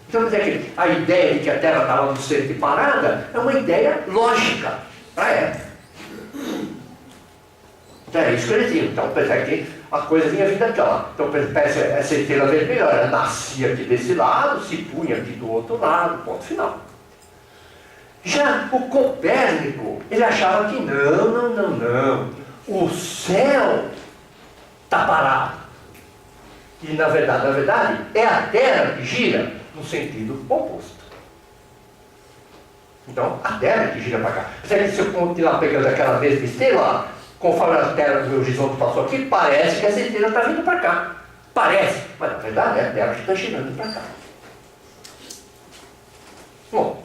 Então, quer dizer que a ideia de que a Terra estava no centro e parada é uma ideia lógica para a época. Então, é isso que eles diziam. Então, pensar que a coisa vinha vindo aqui, ó. Então, essa estrela vermelha, ela nascia aqui desse lado, se punha aqui do outro lado, ponto final. Já o Copérnico, ele achava que não. O céu está parado. E, na verdade, é a Terra que gira no sentido oposto. Então, a Terra que gira para cá. Se eu continuar pegando aquela mesma estrela, conforme a Terra do meu horizonte passou aqui, parece que essa estrela está vindo para cá. Parece, mas na verdade é a Terra que está girando para cá. Bom,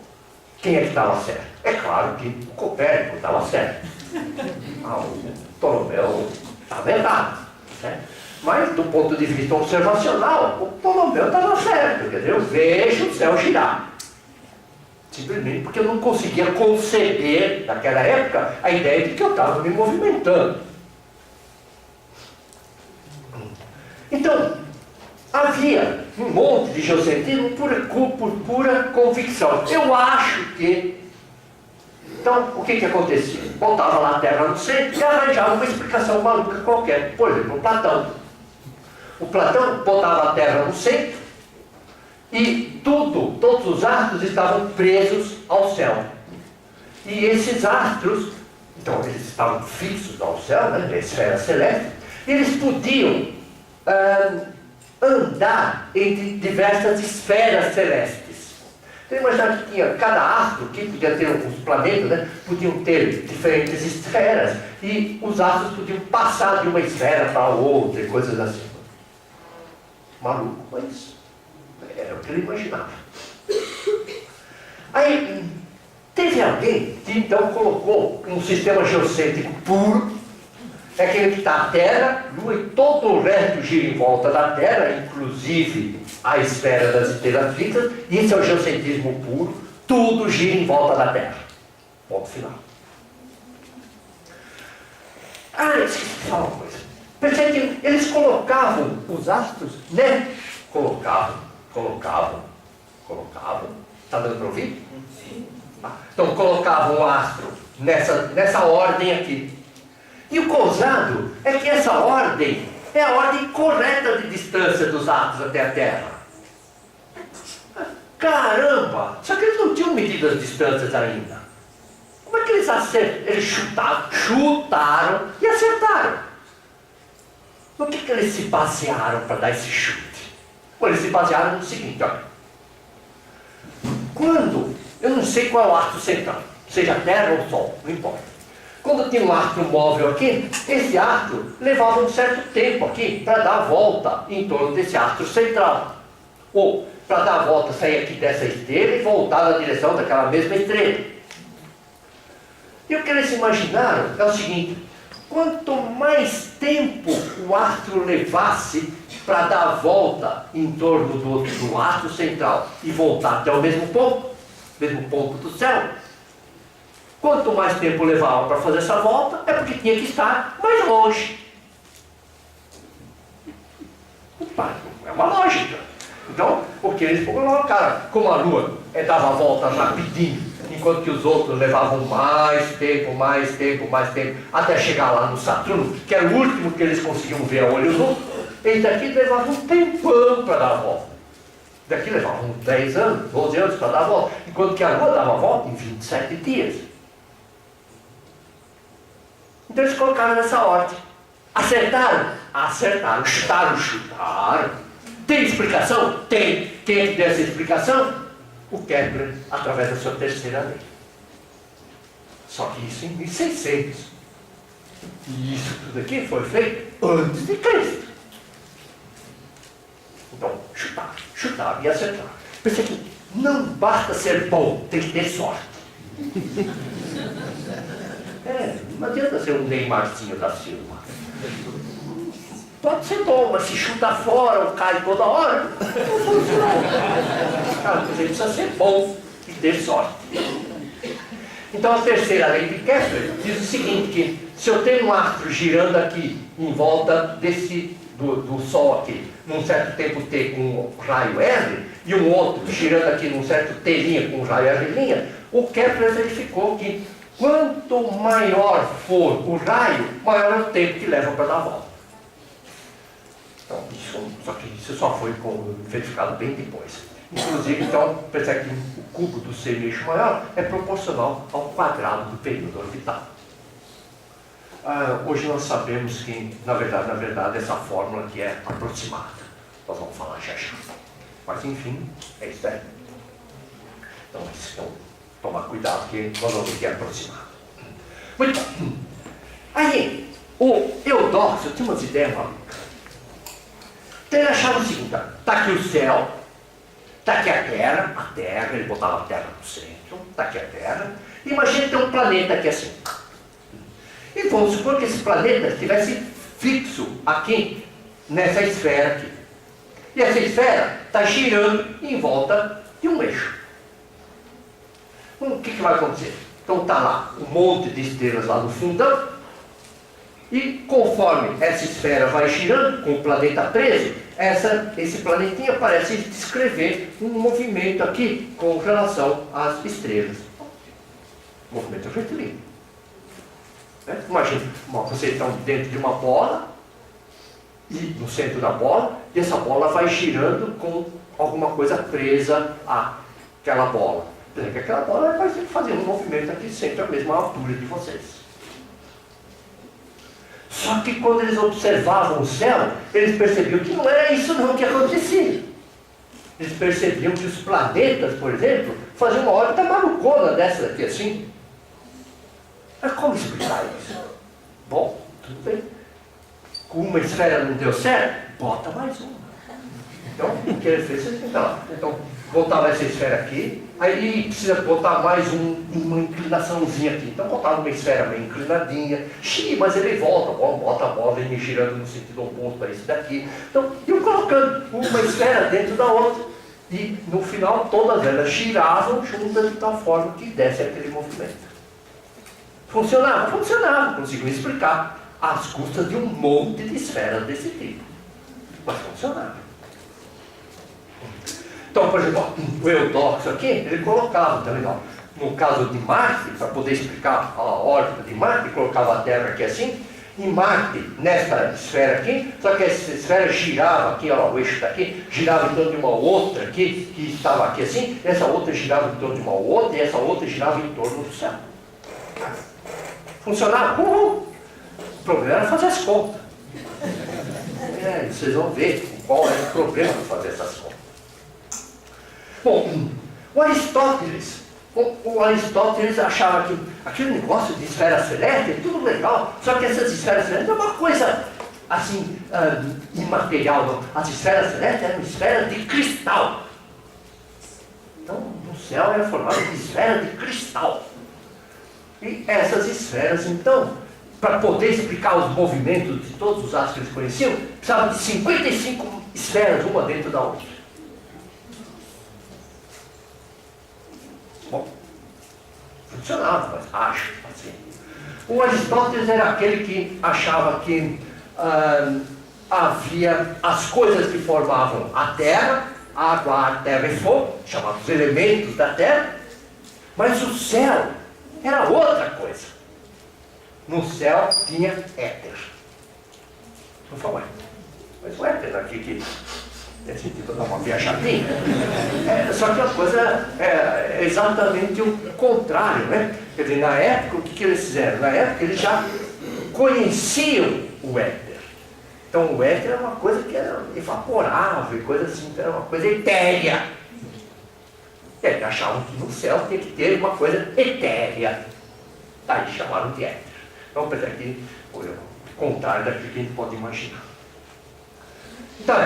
quem é que estava certo? É claro que o Copérnico estava certo. O Ptolomeu estava errado. Certo? Mas, do ponto de vista observacional, o Ptolomeu estava certo. Quer dizer, eu vejo o céu girar. Simplesmente porque eu não conseguia conceber, naquela época, a ideia de que eu estava me movimentando. Então, havia um monte de geocentrismo por pura convicção. Eu acho que... Então, o que acontecia? Botava lá a Terra no centro e arranjava uma explicação maluca qualquer. Por exemplo, o Platão. O Platão botava a Terra no centro e todos os astros estavam presos ao céu. E esses astros, então eles estavam fixos ao céu, né, na esfera celeste, e eles podiam andar entre diversas esferas celestes. Então imaginar que tinha cada astro, que podia ter alguns planetas, né, podiam ter diferentes esferas, e os astros podiam passar de uma esfera para outra, e coisas assim. Maluco, mas era o que ele imaginava. Aí, teve alguém que então colocou um sistema geocêntrico puro, é aquele que está a Terra, Lua e todo o resto gira em volta da Terra, inclusive a esfera das estrelas fixas. Isso é o geocentrismo puro, tudo gira em volta da Terra. Ponto final. Esqueci de falar uma coisa. Percebe que eles colocavam os astros, né? Colocavam. Está dando para ouvir? Sim. Então colocavam o astro nessa ordem aqui. E o gozado é que essa ordem é a ordem correta de distância dos astros até a Terra. Caramba! Só que eles não tinham medido as distâncias ainda. Como é que eles chutaram e acertaram? No que eles se basearam para dar esse chute? Bom, eles se basearam no seguinte, olha. Quando, eu não sei qual é o astro central, seja Terra ou Sol, não importa. Quando tinha um astro móvel aqui, esse astro levava um certo tempo aqui para dar a volta em torno desse astro central. Ou para dar a volta, sair aqui dessa estrela e voltar na direção daquela mesma estrela. E o que eles imaginaram é o seguinte: quanto mais tempo o astro levasse para dar a volta em torno do astro central e voltar até o mesmo ponto do céu, quanto mais tempo levava para fazer essa volta, é porque tinha que estar mais longe. É uma lógica. Então, o que eles colocaram? Como a Lua dava a volta rapidinho, enquanto que os outros levavam mais tempo, até chegar lá no Saturno, que era o último que eles conseguiam ver a olho nu, eles daqui levavam um tempão para dar a volta. Daqui levavam 10 anos, 12 anos para dar a volta, enquanto que a Lua dava a volta em 27 dias. Então eles colocaram nessa ordem. Acertaram? Acertaram. Chutaram. Tem explicação? Tem. Quem é que deu essa explicação? O Kepler, através da sua terceira lei. Só que isso em 1600. E isso tudo aqui foi feito antes de Cristo. Então, chutaram e acertaram. Pensei que não basta ser bom, tem que ter sorte. Não adianta ser um Neymarzinho da Silva. Pode ser bom, mas se chuta fora ou cai toda hora, não funciona. Cara, você precisa ser bom e ter sorte. Então a terceira lei de Kepler diz o seguinte, que se eu tenho um astro girando aqui em volta do Sol aqui, num certo tempo T com um raio R, e um outro girando aqui num certo T' com um raio R', o Kepler verificou que quanto maior for o raio, maior é o tempo que leva para dar a volta. Então, só que isso só foi verificado bem depois. Inclusive, então, percebe que o cubo do semi-eixo maior é proporcional ao quadrado do período orbital. Hoje nós sabemos que, na verdade, essa fórmula aqui é aproximada. Nós vamos falar já. Mas, enfim, é isso aí. Então, tomar cuidado, porque nós vamos ver que é aproximado. Muito bom. Aí, o Eudóxio tinha umas ideias malucas. Então, ele achava o seguinte: está aqui o céu, está aqui a Terra, ele botava a Terra no centro, está aqui a Terra. Imagina ter um planeta aqui assim. E vamos supor que esse planeta estivesse fixo aqui, nessa esfera aqui. E essa esfera está girando em volta de um eixo. O que vai acontecer? Então está lá um monte de estrelas lá no fundão, e conforme essa esfera vai girando, com o planeta preso, esse planetinha parece descrever um movimento aqui com relação às estrelas. Movimento retilíneo. Imagina, vocês estão dentro de uma bola, e no centro da bola, e essa bola vai girando com alguma coisa presa àquela bola. Que aquela bola vai fazer um movimento aqui sempre à mesma altura de vocês. Só que quando eles observavam o céu, eles percebiam que não era isso não que acontecia. Eles percebiam que os planetas, por exemplo, faziam uma órbita malucona dessa daqui assim. Mas como explicar isso? Bom, tudo bem. Com uma esfera não deu certo, bota mais uma. Então, o que ele fez? Então, botava essa esfera aqui, aí precisa botar mais uma inclinaçãozinha aqui. Então, botava uma esfera meio inclinadinha, mas ele volta, bota a bola, vem girando no sentido oposto a esse daqui. Então, iam colocando uma esfera dentro da outra, e no final todas elas giravam juntas de tal forma que desse aquele movimento. Funcionava? Funcionava, conseguiu explicar, às custas de um monte de esferas desse tipo. Mas funcionava. Então, por exemplo, o Eudóxio aqui, ele colocava também, no caso de Marte, para poder explicar a órbita de Marte, colocava a Terra aqui assim, e Marte nessa esfera aqui, só que essa esfera girava aqui, o eixo está aqui, girava em torno de uma outra aqui, que estava aqui assim, essa outra girava em torno de uma outra, e essa outra girava em torno do céu. Funcionava? O problema era fazer as contas. Vocês vão ver qual era o problema de fazer essas contas. Bom, o Aristóteles achava que aquele negócio de esfera celeste é tudo legal, só que essas esferas celestes é uma coisa assim, imaterial. Não. As esferas celestes eram esferas de cristal. Então, o céu era formado de esferas de cristal. E essas esferas, então, para poder explicar os movimentos de todos os astros que eles conheciam, precisavam de 55 esferas, uma dentro da outra. Bom, funcionava, mas acho assim. O Aristóteles era aquele que achava que havia as coisas que formavam a Terra, água, ar, terra e fogo, chamados elementos da Terra, mas o céu era outra coisa. No céu tinha éter. Não foi, mas o éter aqui que tem sentido dar uma viajadinha. Só que a coisa é exatamente o contrário, né? Quer dizer, na época, o que eles fizeram? Na época, eles já conheciam o éter. Então, o éter era uma coisa que era evaporável, e coisa assim, era uma coisa etérea. E eles achavam que no céu tinha que ter uma coisa etérea. Daí chamaram de éter. Então, apesar que o contrário daquilo que a gente pode imaginar. Então,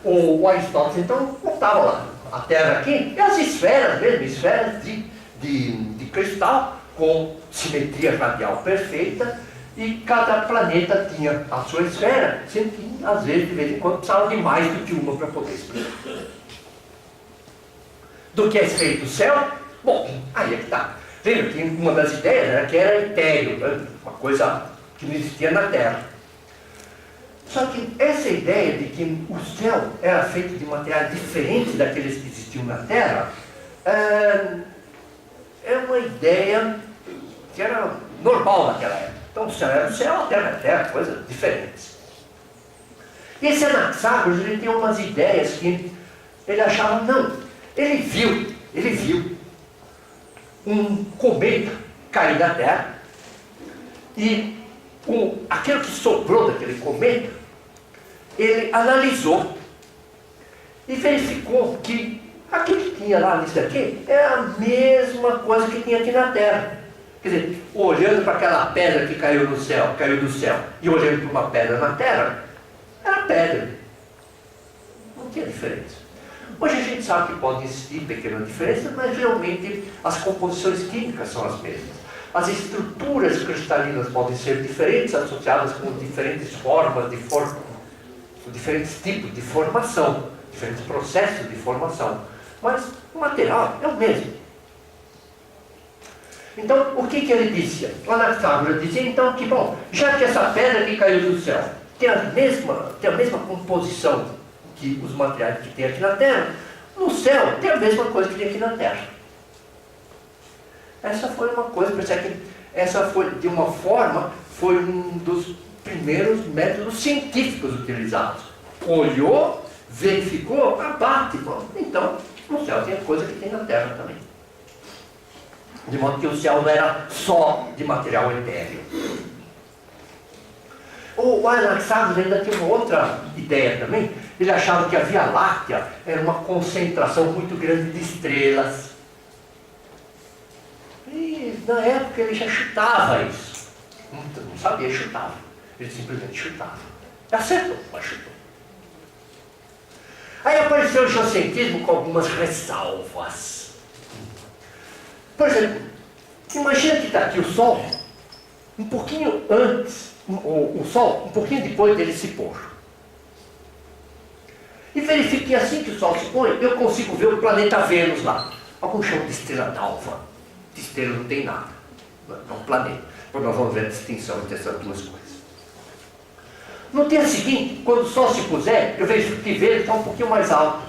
o Aristóteles, então, contava lá a Terra aqui, e as esferas mesmo, esferas de cristal, com simetria radial perfeita, e cada planeta tinha a sua esfera, sendo que, às vezes, de vez em quando, precisava de mais do que uma para poder explicar. Do que é feito o céu? Bom, aí é que está. Lembra que uma das ideias era que era etéreo, né? Uma coisa que não existia na Terra. Só que essa ideia de que o céu era feito de materiais diferentes daqueles que existiam na Terra, é uma ideia que era normal naquela época. Então o céu era o céu, a terra era a terra, coisas diferentes. E esse Anaxágoras, ele tem umas ideias que ele achava, não, ele viu um cometa cair da Terra, e aquilo que sobrou daquele cometa, ele analisou e verificou que aquilo que tinha lá nisso aqui é a mesma coisa que tinha aqui na Terra. Quer dizer, olhando para aquela pedra que caiu do céu, e olhando para uma pedra na Terra, era pedra. Não tinha diferença. Hoje a gente sabe que pode existir pequenas diferenças, mas realmente as composições químicas são as mesmas. As estruturas cristalinas podem ser diferentes, associadas com diferentes formas diferentes tipos de formação, diferentes processos de formação. Mas o material é o mesmo. Então, o que ele dizia? O Anaxágoras dizia, então, que bom, já que essa pedra que caiu do céu tem a mesma composição que os materiais que tem aqui na Terra, no céu tem a mesma coisa que tem aqui na Terra. Essa foi uma coisa, essa foi, de uma forma, foi um dos primeiros métodos científicos utilizados. Olhou, verificou, abate. Bom, então, no céu tem a coisa que tem na Terra também. De modo que o céu não era só de material etéreo. O Anaxágoras ainda tinha uma outra ideia também. Ele achava que a Via Láctea era uma concentração muito grande de estrelas. E na época ele já chutava isso. Não sabia, chutava. Ele simplesmente chutava. Acertou, mas chutou. Aí apareceu o geocientismo com algumas ressalvas. Por exemplo, imagina que está aqui o Sol, um pouquinho antes, o Sol, um pouquinho depois dele se pôr. E verifique que assim que o Sol se põe, eu consigo ver o planeta Vênus lá. Algum chão de estrela d'alva. De estrela não tem nada. É um planeta. Depois nós vamos ver a distinção entre essas duas coisas. No dia seguinte, quando o Sol se puser, eu vejo que Vênus está um pouquinho mais alto.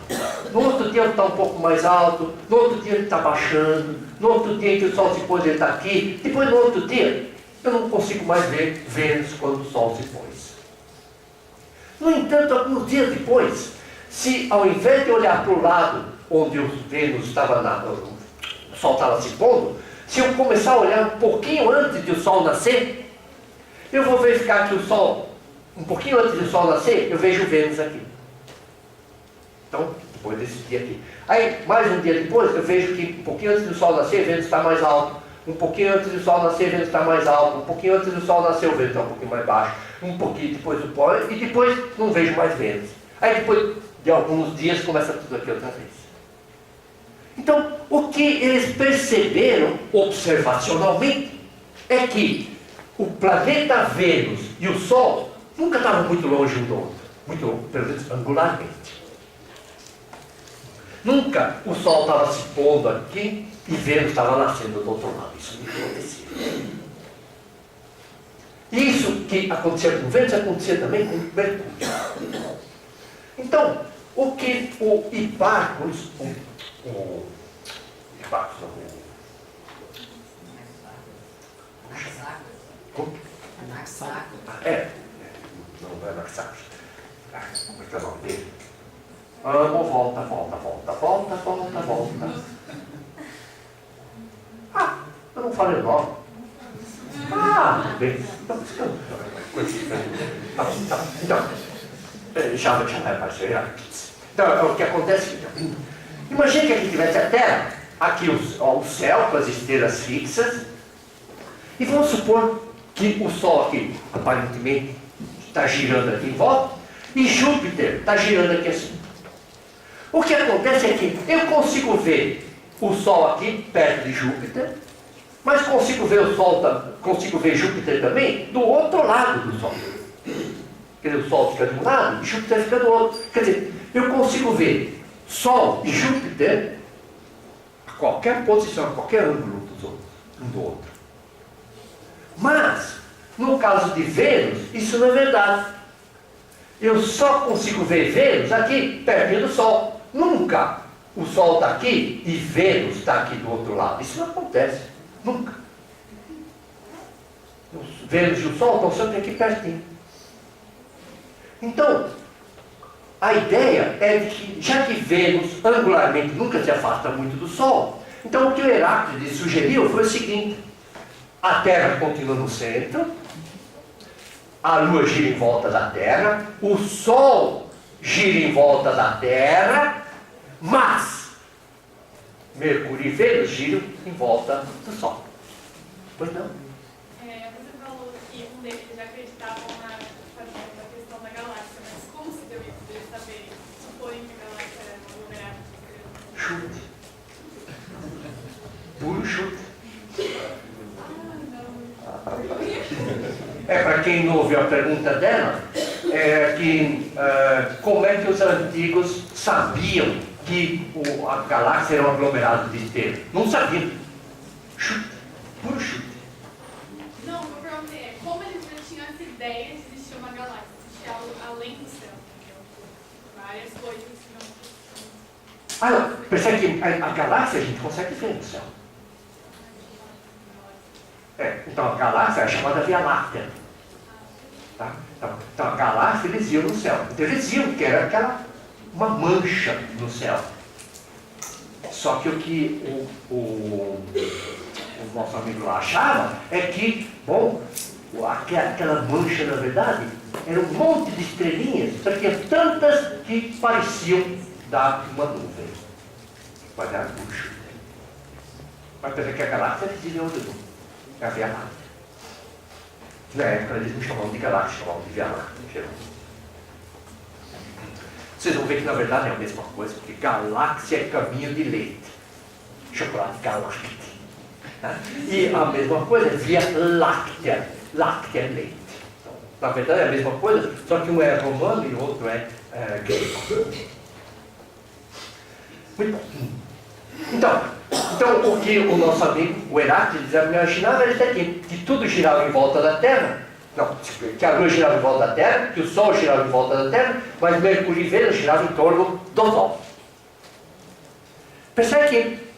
No outro dia ele está um pouco mais alto. No outro dia ele está baixando. No outro dia em que o Sol se pôs, ele está aqui. Depois, no outro dia, eu não consigo mais ver Vênus quando o Sol se pôs. No entanto, alguns dias depois, se ao invés de olhar para o lado onde o Vênus estava, o Sol estava se pondo, se eu começar a olhar um pouquinho antes de o Sol nascer, eu vou verificar que o Sol, um pouquinho antes do Sol nascer, eu vejo Vênus aqui. Então, depois desse dia aqui. Aí, mais um dia depois, eu vejo que um pouquinho antes do Sol nascer, Vênus está mais alto. Um pouquinho antes do Sol nascer, Vênus está mais alto. Um pouquinho antes do Sol nascer, o Vênus está um pouquinho mais baixo. Um pouquinho depois do Pó, e depois não vejo mais Vênus. Aí depois de alguns dias começa tudo aqui outra vez. Então, o que eles perceberam observacionalmente é que o planeta Vênus e o Sol nunca estavam muito longe um do outro. Muito, pelo menos, angularmente. Nunca o Sol estava se pondo aqui e Vênus estava nascendo do outro lado. Isso não acontecia. Isso que acontecia com Vênus acontecia também com Mercúrio. Então, o que o Hipparchus, Anaxágoras. Não é Anaxágoras. Como é que é o nome dele? Volta. Ah, eu não falei o nome. Ah, bem. Então, já vai aparecer. Então, o que acontece? Imagina que aqui tivesse a Terra, aqui o céu com as estrelas fixas, e vamos supor que o Sol aqui, aparentemente, está girando aqui em volta, e Júpiter está girando aqui assim. O que acontece é que eu consigo ver o Sol aqui perto de Júpiter, mas consigo ver Júpiter também do outro lado do Sol. Quer dizer, o Sol fica de um lado e Júpiter fica do outro. Quer dizer, eu consigo ver Sol e Júpiter a qualquer posição, a qualquer ângulo um do outro. Mas, no caso de Vênus, isso não é verdade. Eu só consigo ver Vênus aqui, pertinho do Sol. Nunca o Sol está aqui e Vênus está aqui do outro lado. Isso não acontece. Nunca. Vênus e o Sol estão sempre aqui pertinho. Então, a ideia é de que, já que Vênus angularmente nunca se afasta muito do Sol, então o que o Heráclito sugeriu foi o seguinte: a Terra continua no centro, a Lua gira em volta da Terra, o Sol gira em volta da Terra, mas Mercúrio e Vênus giram em volta do Sol. Pois não? Você falou que um deles já acreditavam na questão da galáxia, mas como se deu isso de saber, suporem que a galáxia era aglomerada? Chute. Puro chute. Para quem não ouviu a pergunta dela, como é que os antigos sabiam que a galáxia era um aglomerado de estrelas? Não sabiam. Chute. Puro chute. Não, eu perguntei, como eles já tinham essa ideia de existir uma galáxia, existir algo além do céu? Várias coisas que não... Percebe que a galáxia a gente consegue ver no céu. Então a galáxia é chamada Via Láctea. Tá? Então a galáxia eles iam no céu. Então eles iam que era uma mancha no céu. Só que o que o nosso amigo lá achava é que, aquela mancha na verdade era um monte de estrelinhas, porque tantas que pareciam dar uma nuvem. Mas era bucho. Mas pensa que a galáxia eles diziam onde não. É a Via Láctea. Na época eles não chamavam de galáxia, chamavam de Via Láctea. Vocês vão ver que na verdade é a mesma coisa, porque galáxia é caminho de leite. Chocolate galáctico. E a mesma coisa é Via Láctea. Láctea é leite. Então, na verdade é a mesma coisa, só que um é romano e o outro é grego. Muito bom. Então, o que o nosso amigo, o Heráclito, imaginava era isso aqui, que tudo girava em volta da Terra, que a Lua girava em volta da Terra, que o Sol girava em volta da Terra, mas Mercúrio e Vênus giravam em torno do Sol. Percebe que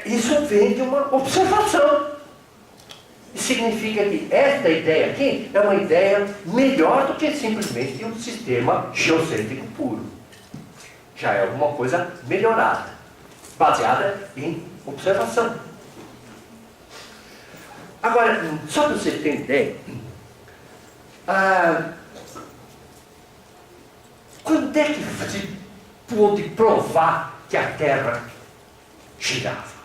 isso vem de uma observação. E significa que esta ideia aqui é uma ideia melhor do que simplesmente um sistema geocêntrico puro. Já é alguma coisa melhorada, baseada em observação. Agora, só para você ter ideia, quando é que se pôde provar que a Terra girava?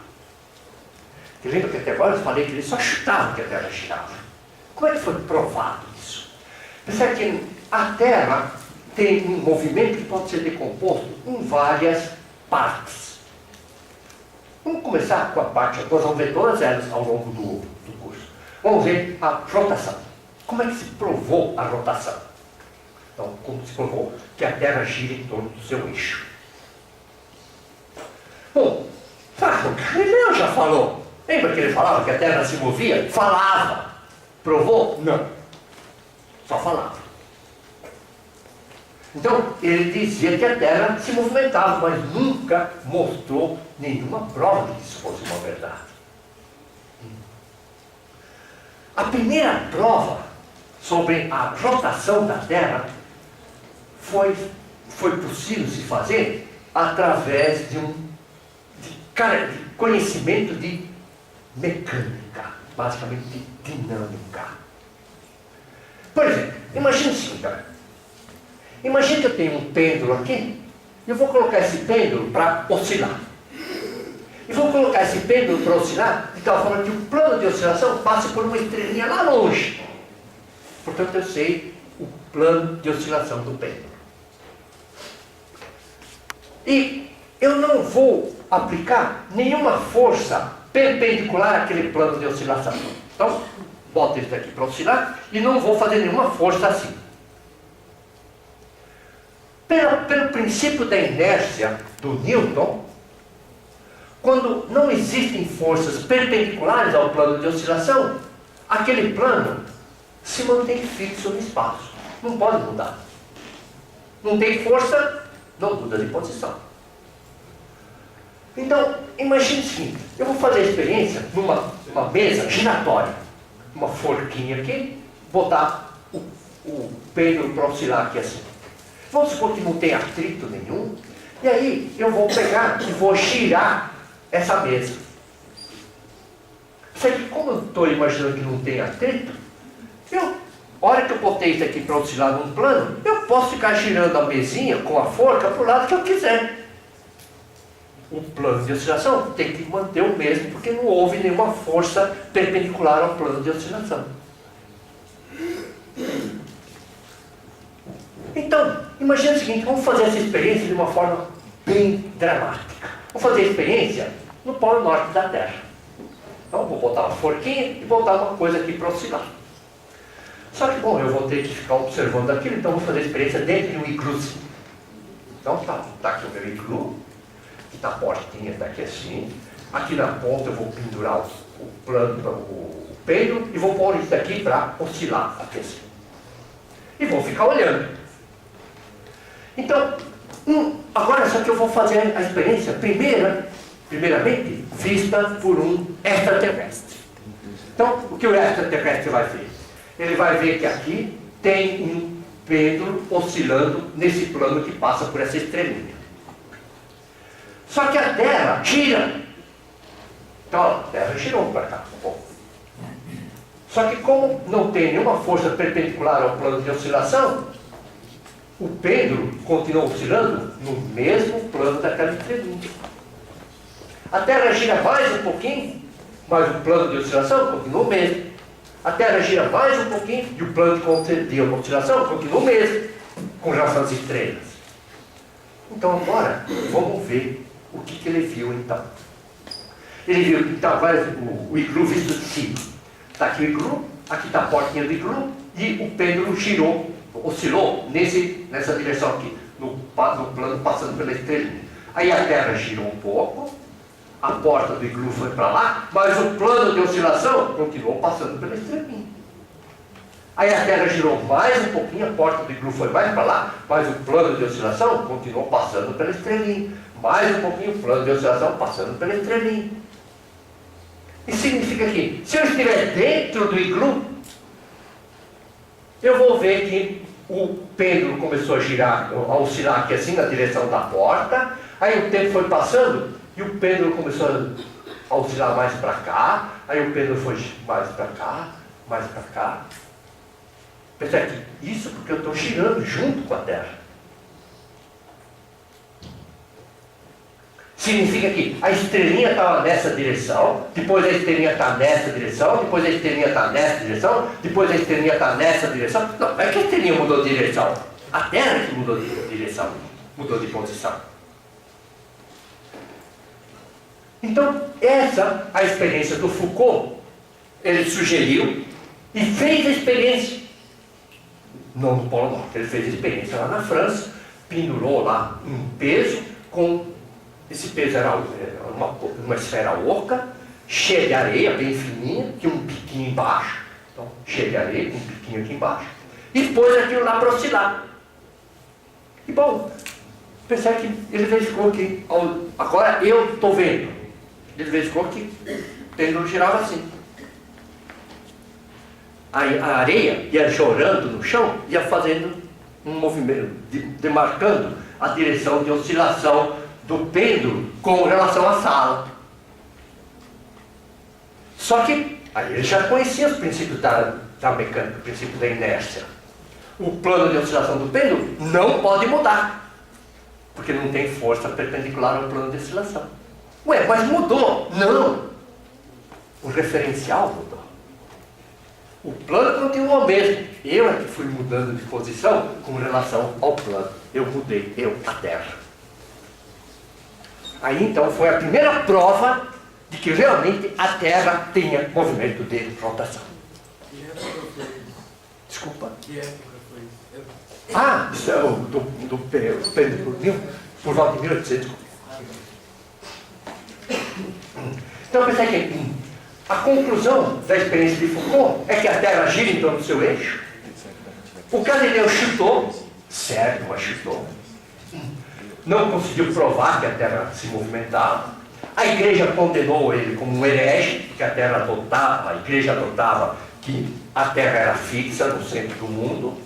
Você lembra que até agora eu falei que eles só chutavam que a Terra girava. Como é que foi provado isso? Percebe que a Terra tem um movimento que pode ser decomposto em várias partes. Vamos começar com a parte, nós vamos ver todas elas ao longo do curso. Vamos ver a rotação. Como é que se provou a rotação? Então, como se provou que a Terra gira em torno do seu eixo? Bom, Galileu já falou. Lembra que ele falava que a Terra se movia? Falava. Provou? Não. Só falava. Então, ele dizia que a Terra se movimentava, mas nunca mostrou nenhuma prova de que isso fosse uma verdade. A primeira prova sobre a rotação da Terra foi possível se fazer através de conhecimento de mecânica, basicamente de dinâmica. Por exemplo, imagine o seguinte, imagine que eu tenho um pêndulo aqui, e eu vou colocar esse pêndulo para oscilar. E vou colocar esse pêndulo para oscilar de tal forma que o plano de oscilação passe por uma estrelinha lá longe. Portanto, eu sei o plano de oscilação do pêndulo. E eu não vou aplicar nenhuma força perpendicular àquele plano de oscilação. Então, boto isso aqui para oscilar e não vou fazer nenhuma força assim. Pelo princípio da inércia do Newton, quando não existem forças perpendiculares ao plano de oscilação, aquele plano se mantém fixo no espaço. Não pode mudar. Não tem força, não muda de posição. Então, imagine o seguinte, eu vou fazer a experiência numa mesa giratória, uma forquinha aqui, botar o pêndulo para oscilar aqui assim. Vamos supor que não tem atrito nenhum, e aí eu vou pegar e vou girar essa mesa. Só que como eu estou imaginando que não tem atrito, a hora que eu botei isso aqui para oscilar num plano, eu posso ficar girando a mesinha com a forca para o lado que eu quiser. O plano de oscilação tem que manter o mesmo, porque não houve nenhuma força perpendicular ao plano de oscilação. Então, imagine o seguinte, vamos fazer essa experiência de uma forma bem dramática. Vamos fazer a experiência no polo norte da Terra. Então, vou botar uma forquinha e botar uma coisa aqui para oscilar. Só que, bom, eu vou ter que ficar observando aquilo, então vou fazer a experiência dentro de um igluzinho. Então, tá aqui o meu iglu, aqui tá a portinha, tá aqui assim. Aqui na ponta eu vou pendurar o pêndulo e vou pôr isso aqui para oscilar aqui assim. E vou ficar olhando. Então, agora só que eu vou fazer a experiência primeiramente vista por um extraterrestre. Então, o que o extraterrestre vai ver? Ele vai ver que aqui tem um pêndulo oscilando nesse plano que passa por essa estrelinha. Só que a Terra gira. Então, a Terra girou para cá um pouco. Só que como não tem nenhuma força perpendicular ao plano de oscilação, o pêndulo continua oscilando no mesmo plano daquela estrelinha. A Terra gira mais um pouquinho, mas o plano de oscilação continua o mesmo. A Terra gira mais um pouquinho e o plano de oscilação continua o mesmo, com relação às estrelas. Então agora, vamos ver o que ele viu então. Ele viu, então, agora o iglu visto de cima. Está aqui o iglu, aqui está a portinha do iglu e o pêndulo girou, oscilou nessa direção aqui, no plano passando pela estrelinha. Aí a Terra girou um pouco, a porta do iglu foi para lá, mas o plano de oscilação continuou passando pela estrelinha. Aí a Terra girou mais um pouquinho, a porta do iglu foi mais para lá, mas o plano de oscilação continuou passando pela estrelinha. Mais um pouquinho, o plano de oscilação passando pela estrelinha. Isso significa que, se eu estiver dentro do iglu, eu vou ver que o pêndulo começou a girar, a oscilar aqui assim na direção da porta, aí o tempo foi passando e o pêndulo começou a oscilar mais para cá, aí o pêndulo foi mais para cá, mais para cá. Percebe? Isso porque eu estou girando junto com a Terra. Significa que a estrelinha estava nessa direção, depois a estrelinha está nessa direção, depois a estrelinha está nessa direção, depois a estrelinha está nessa direção. Não, não é que a estrelinha mudou de direção. A Terra que mudou de direção, mudou de posição. Então, essa é a experiência do Foucault. Ele sugeriu e fez a experiência. Não no Polo Norte, ele fez a experiência lá na França, pendurou lá um peso com... Esse peso era uma esfera oca, cheia de areia, bem fininha, tinha um biquinho embaixo. Então, cheia de areia, com um biquinho aqui embaixo. E pôs aquilo lá para oscilar. E bom, percebe que ele verificou que, agora eu estou vendo, ele verificou que o pêndulo girava assim. A areia ia chorando no chão, ia fazendo um movimento, demarcando a direção de oscilação do pêndulo com relação à sala. Só que aí ele já conhecia os princípios da mecânica, o princípio da inércia. O plano de oscilação do pêndulo não pode mudar, porque não tem força perpendicular ao plano de oscilação. Ué, mas mudou? Não! O referencial mudou. O plano continua o mesmo. Eu é que fui mudando de posição com relação ao plano. Eu mudei, a Terra. Aí então foi a primeira prova de que realmente a Terra tinha movimento de rotação. Que época foi isso? Desculpa? Que época foi isso? Ah, isso é do pêndulo por volta de 1800. Então, pensei que a conclusão da experiência de Foucault é que a Terra gira em torno do seu eixo. O Galileu chutou Certo, mas chutou. Não conseguiu provar que a Terra se movimentava. A igreja condenou ele como um herege, que a igreja adotava que a Terra era fixa no centro do mundo.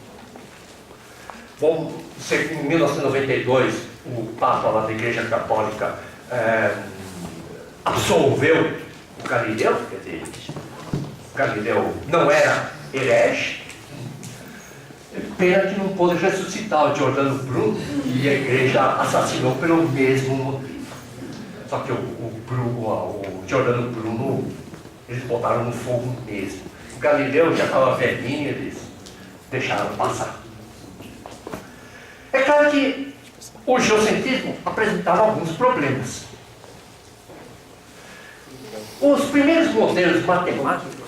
Bom, em 1992, o Papa lá da Igreja Católica absolveu o Galileu, quer dizer, o Galileu não era herege. Pena que não pôde ressuscitar o Giordano Bruno, e a igreja assassinou pelo mesmo motivo. Só que o Giordano Bruno, eles botaram no fogo mesmo. O Galileu já estava velhinho, eles deixaram passar. É claro que o geocentrismo apresentava alguns problemas. Os primeiros modelos matemáticos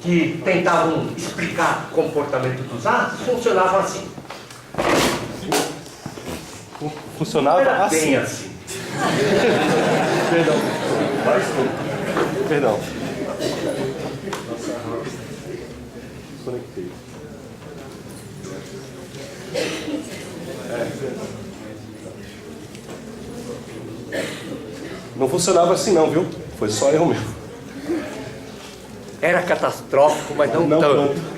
que tentavam explicar o comportamento dos astros funcionavam assim. Funcionava Era assim. bem assim. Perdão. Mas, Perdão. Conectei. Não funcionava assim não, viu? Foi só erro meu. era catastrófico, mas não, Não tanto. tanto.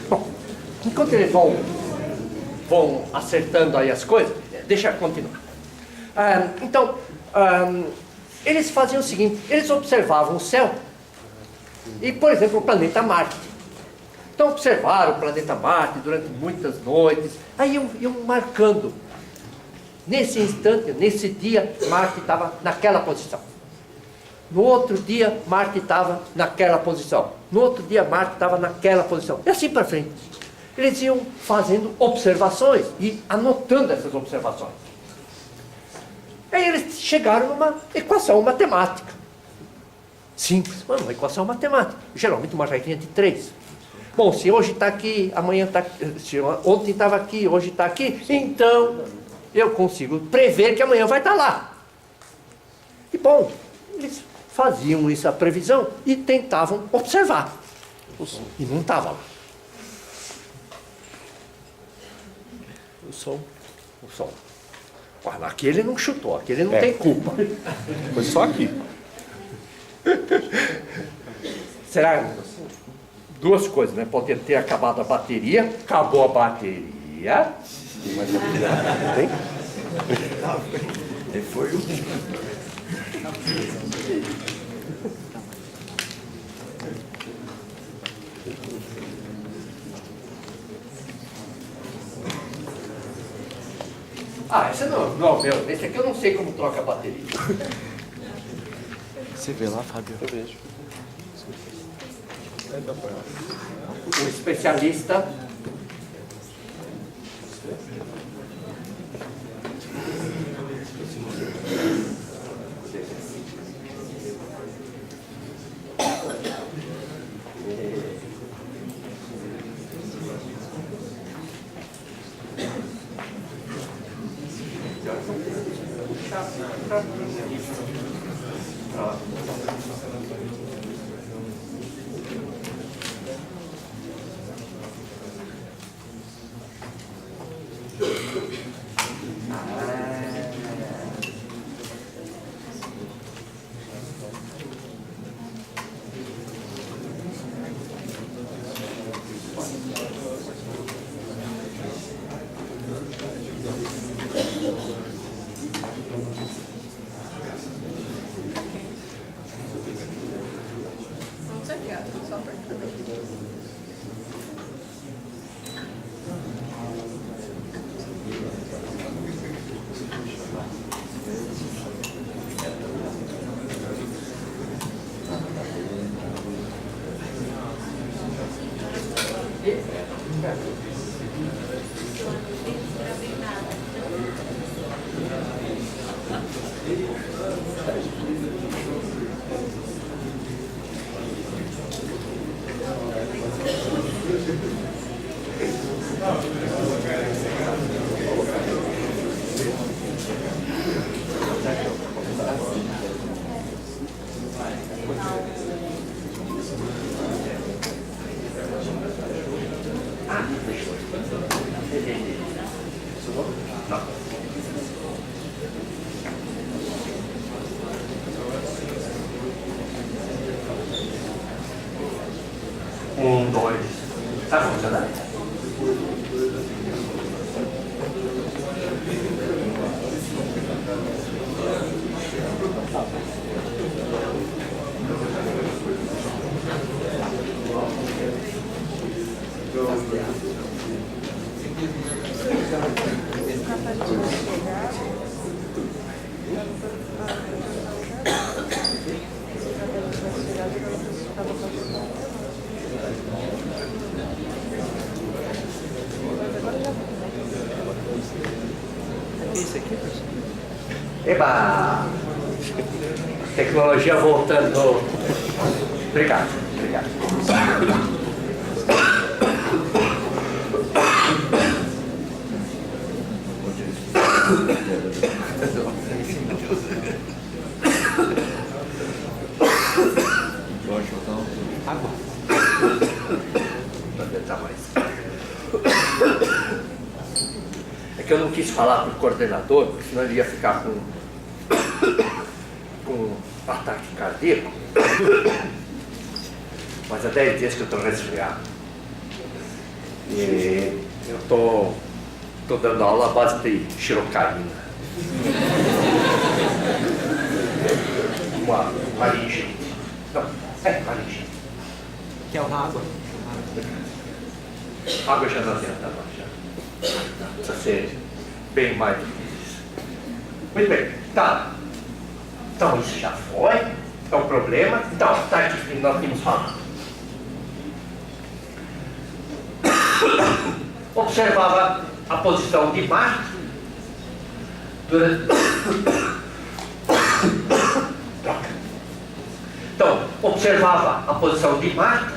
Bom, enquanto eles vão acertando aí as coisas, deixa eu continuar. Então, eles faziam o seguinte, eles observavam o céu e, por exemplo, o planeta Marte. Então observaram o planeta Marte durante muitas noites, aí iam marcando. Nesse instante, nesse dia, Marte estava naquela posição. No outro dia, Marte estava naquela posição. No outro dia, Marte estava naquela posição. E assim para frente. Eles iam fazendo observações e anotando essas observações. Aí eles chegaram numa equação matemática. Simples, mano, uma equação matemática. Geralmente uma regrinha de 3. Bom, se hoje está aqui, amanhã está aqui, se ontem estava aqui, hoje está aqui, então eu consigo prever que amanhã vai estar lá. E bom, eles faziam essa previsão e tentavam observar. E não estava lá. O som. Aqui ele não chutou, aqui ele não tem culpa. Foi só aqui. Será duas coisas, né? Pode ter acabado a bateria, acabou a bateria. Tem? Foi o. Esse não, meu. Esse aqui eu não sei como troca a bateria. Você vê lá, Fábio? Eu vejo. O especialista. Ah, deixa eu ver. Não. Um, dois. Tá funcionando? Isso aqui, pessoal? Eba! Tecnologia voltando. Obrigado, obrigado. Água. É que eu não quis falar para o coordenador, porque senão ele ia ficar com ataque cardíaco. Mas há 10 dias que eu estou resfriado. E eu estou dando aula à base de xirocaína. Uma laringite. Não, laringite. Que é o água. Água já não adianta mais. Precisa ser bem mais do que isso. Muito bem, tá. Então isso já foi. É o problema. Então, tá aqui que nós tínhamos falado. Observava a posição de Marte durante. Então, observava a posição de Marte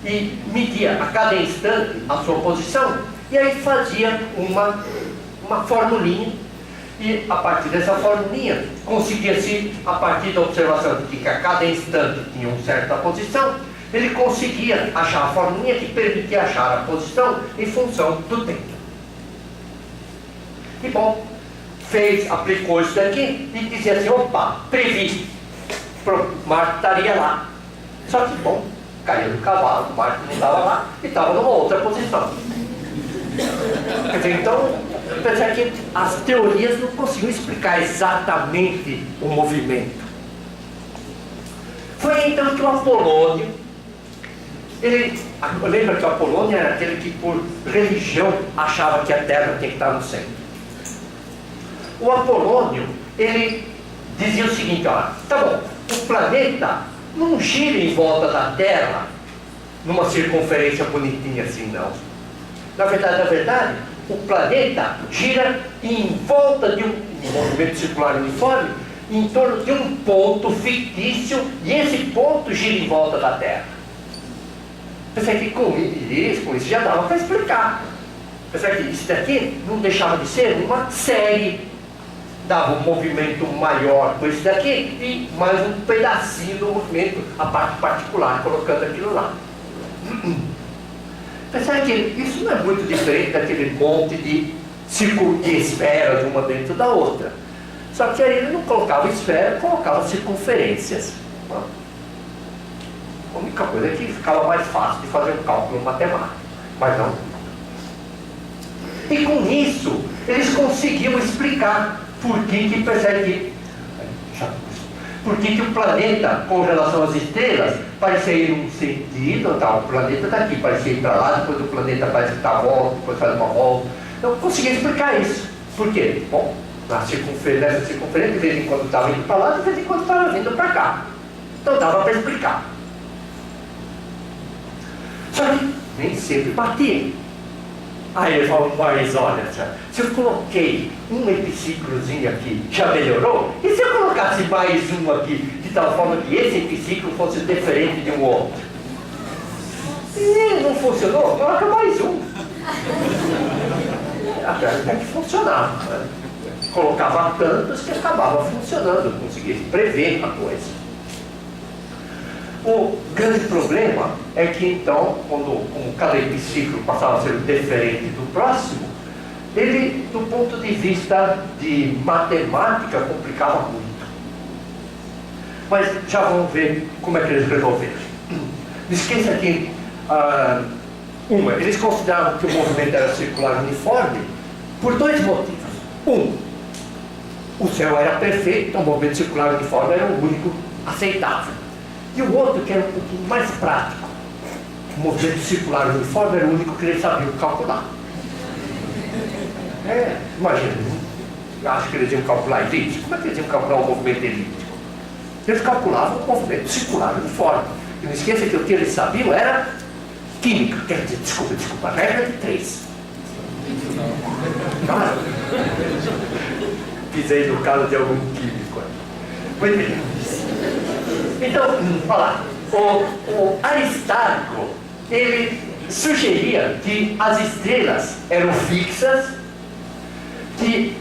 e media a cada instante a sua posição, e aí fazia uma formulinha, e a partir dessa formulinha conseguia-se, a partir da observação de que a cada instante tinha uma certa posição, ele conseguia achar a formulinha que permitia achar a posição em função do tempo. E bom, aplicou isso daqui e dizia assim, opa, previ, Marte estaria lá. Só que, bom, caiu do cavalo, Marte não estava lá e estava numa outra posição. Quer dizer, então, pensar que as teorias não conseguiam explicar exatamente o movimento. Foi então que o Apolônio, lembra que o Apolônio era aquele que por religião achava que a Terra tinha que estar no centro. O Apolônio, ele dizia o seguinte, olha, tá bom, o planeta não gira em volta da Terra numa circunferência bonitinha assim, não. Na verdade, o planeta gira em volta de um movimento circular uniforme, em torno de um ponto fictício, e esse ponto gira em volta da Terra. Pensei que com isso já dava para explicar. Pensei que isso daqui não deixava de ser uma série. Dava um movimento maior com isso daqui e mais um pedacinho do movimento, a parte particular, colocando aquilo lá. Pensar que isso não é muito diferente daquele monte de esferas uma dentro da outra. Só que aí ele não colocava esfera, colocava circunferências. A única coisa é que ficava mais fácil de fazer um cálculo matemático, mas não. E com isso, eles conseguiam explicar por que o planeta, com relação às estrelas, parecia ir num sentido, tá, o planeta está aqui, parecia ir para lá, depois o planeta parece que está volta, depois faz uma volta. Eu conseguia explicar isso. Por quê? Bom, nessa circunferência, de vez em quando estava indo para lá, de vez em quando estava vindo para cá. Então dava para explicar. Só que nem sempre batia. Aí ele falou, mas olha, se eu coloquei um epiciclozinho aqui, já melhorou? E se eu colocasse mais um aqui, de tal forma que esse epiciclo fosse diferente de um outro? E não funcionou? Coloca mais um. Até que funcionava. Né? colocava tantos que acabava funcionando, conseguia prever a coisa. O grande problema é que então, como cada epiciclo passava a ser diferente do próximo, ele, do ponto de vista de matemática, complicava muito. Mas já vamos ver como é que eles resolveram. Não esqueça que, eles consideravam que o movimento era circular uniforme por dois motivos. O céu era perfeito, então o movimento circular uniforme era o único aceitável. E o outro, que era um pouquinho mais prático, o movimento circular uniforme era o único que eles sabiam calcular. Imagina, eu acho que eles iam calcular elíptico. Como é que eles iam calcular o movimento elíptico? Eles calculavam o movimento circular uniforme. E não esqueça que o que eles sabiam era química. Quer dizer, desculpa, regra de 3. Pisei no caso de algum químico. Muito bem. Então, olha lá, o Aristarco, ele sugeria que as estrelas eram fixas, que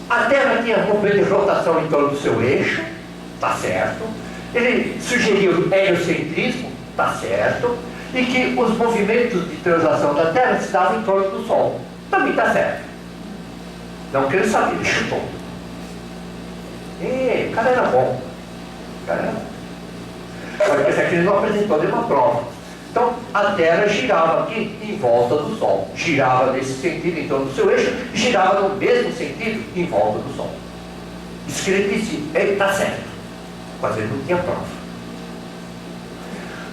a Terra tinha movimento de rotação em torno do seu eixo, tá certo. Ele sugeriu o heliocentrismo, tá certo. E que os movimentos de translação da Terra se davam em torno do Sol, também tá certo. Não que ele sabia, ele chutou. O cara era bom. Pode pensar que ele não apresentou nenhuma prova. Então, a Terra girava aqui em volta do Sol. Girava nesse sentido em torno do seu eixo, girava no mesmo sentido em volta do Sol. Isso que ele dizia, ele está certo. Mas ele não tinha prova.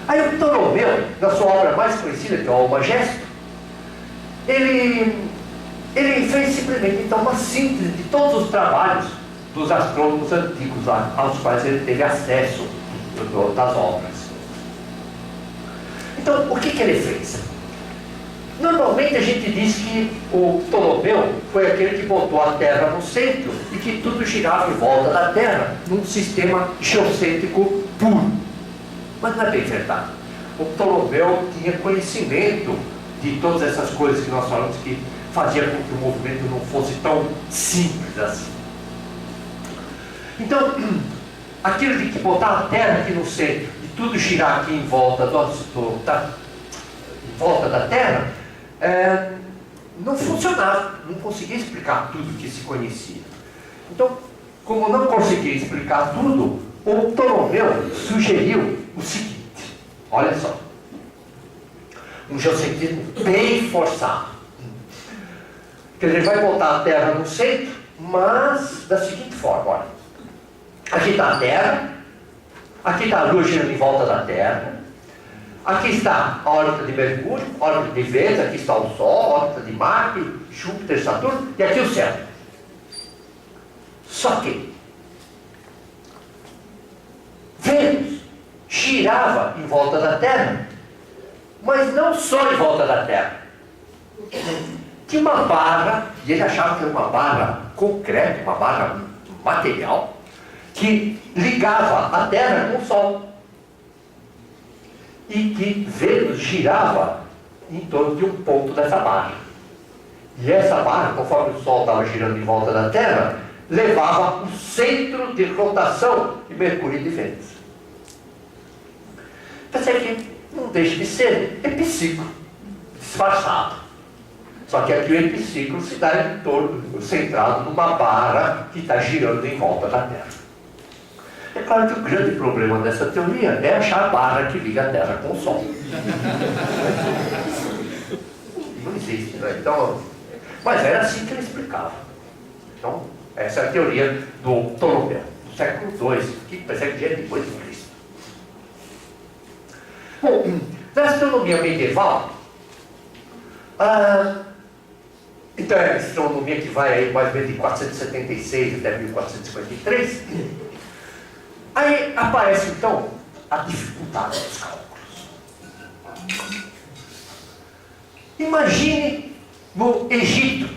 Aí o Ptolomeu, na sua obra mais conhecida, que é o Almagesto, ele fez simplesmente então uma síntese de todos os trabalhos dos astrônomos antigos lá, aos quais ele teve acesso das obras. Então, o que ele fez? Normalmente a gente diz que o Ptolomeu foi aquele que botou a Terra no centro e que tudo girava em volta da Terra num sistema geocêntrico puro. Mas não é bem verdade. O Ptolomeu tinha conhecimento de todas essas coisas que nós falamos que fazia com que o movimento não fosse tão simples assim. Então, aquilo de que botar a Terra aqui no centro e tudo girar aqui em volta da Terra, não funcionava, não conseguia explicar tudo que se conhecia. Então, como não conseguia explicar tudo, o Ptolomeu sugeriu o seguinte, olha só, um geocentrismo bem forçado. Quer dizer, ele vai botar a Terra no centro, mas da seguinte forma, olha, aqui está a Terra, aqui está a Lua girando em volta da Terra, aqui está a órbita de Mercúrio, a órbita de Vênus, aqui está o Sol, a órbita de Marte, Júpiter, Saturno, e aqui o céu. Só que Vênus girava em volta da Terra, mas não só em volta da Terra. Tinha uma barra, e ele achava que era uma barra concreta, uma barra material, que ligava a Terra com o Sol. E que Vênus girava em torno de um ponto dessa barra. E essa barra, conforme o Sol estava girando em volta da Terra, levava o centro de rotação de Mercúrio e de Vênus. Pensei que não deixa de ser epiciclo, disfarçado. Só que aqui o epiciclo se dá em torno, centrado numa barra que está girando em volta da Terra. É claro que o grande problema dessa teoria é achar a barra que liga a Terra com o Sol. Não existe, né? Então, mas era assim que ele explicava. Então, essa é a teoria do Ptolomeu, do século II, que persegue dia depois de Cristo. Bom, na astronomia medieval, então é a astronomia que vai aí mais ou menos de 476 até 1453, aí aparece então a dificuldade dos cálculos. Imagine no Egito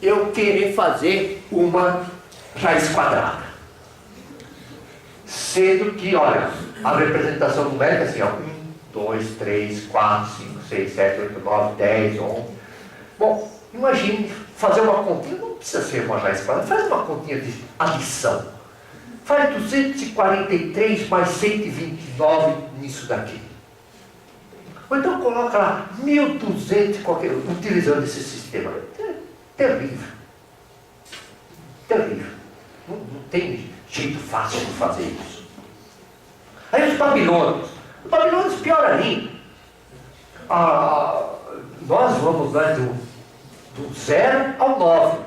eu querer fazer uma raiz quadrada, sendo que, olha, a representação numérica é assim, ó, 1, 2, 3, 4, 5, 6, 7, 8, 9, 10, 11. Bom, Imagine fazer uma continha, não precisa ser uma raiz quadrada, faz uma continha de adição. Faz 243 mais 129 nisso daqui. Ou então coloca lá 1200, utilizando esse sistema. Terrível. Terrível. Não tem jeito fácil de fazer isso. Aí os babilônios. Os babilônios, pior ainda. Nós vamos lá do 0 ao 9.